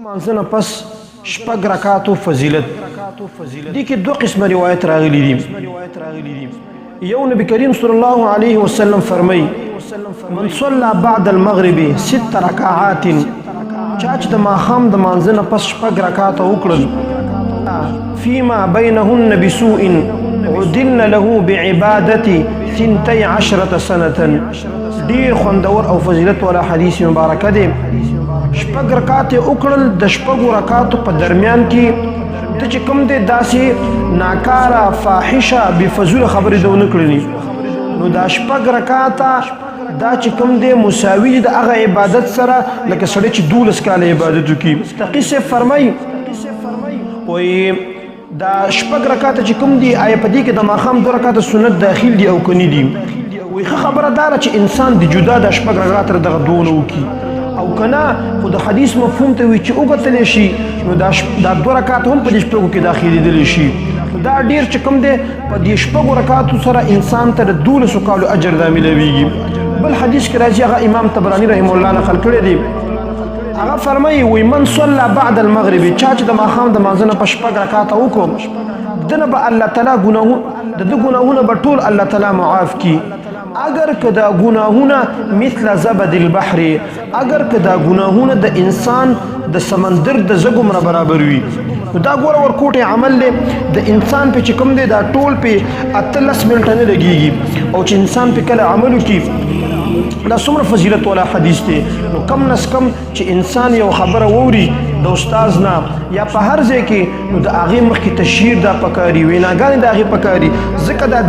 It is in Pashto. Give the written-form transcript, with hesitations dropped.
مانځنه پس شپږ رکعاتو فضیلت دي کې دوه قسمه روایت راغلي دي. یو نبی کریم صلی الله علیه وسلم فرمای من صلى بعد المغرب 6 رکعات چا چې د ماښام د مانځنه پس شپږ رکعاته وکړل فيما بينهن بسوء عدلن له بعبادة 12 سنة. ډیر خوندور او فضیلت والا حدیث مبارکه دی. شپږ رکعات وکړل د شپږو رکعاتو په درمیان کې د چې کوم دی داسې ناکاره فاحشه بفضوله خبرې ده ونه کړلې نو دا شپږ رکعاته دا چې کوم دی مساوي دي د هغه عبادت سره لکه سړی چې 12 کاله عبادت وکړي. تقي صاحب فرمایي وایي دا شپږ رکعاته چې کوم دي آیا په دې کې د ماښام 2 رکعاته سنت داخل دي او که نه دي. وایي ښه خبره دا ده چې انسان د جدا د شپږ رکعاته دغه دونه وکړي او کنا خو د حدیث مفهوم ته وي چې وګتلی شي نو دا 2 رکعات هم په دې شپږو کې داخلېدلی شي. دا ډېر چې کوم دی په دې شپږو رکعاتو سره انسان ته د 12 کالو اجر دا میلاویږي. بل حدیث کې راځي هغه امام طبراني رحمه الله نقل کړی دی. هغه فرمایي وی من صلى بعد المغرب چا چې د ماښام د مانځنه په شپږ رکعاته وکړو دنه به الله تعالی ګناهونه به ټول الله تعالی معاف کړي. اگر که دا گناهونه مثل زبد البحر اگر که دا گناهونه د انسان د سمندر د زګومره برابر وي دا ګوره ورکوټې عمل دی د انسان په چې کوم دی دا ټول په 18 منټه نه لګېږي او چې انسان په کله عمل وکړي دا څومره فضیلت والا حدیث دی. نو کم نس کم چې انسان یو خبره ووري د استاز نه یا په هر ځای کې نو د هغې مخکې تشهیر دا پکاري ویناګانې د هغې پکاري ځکه دا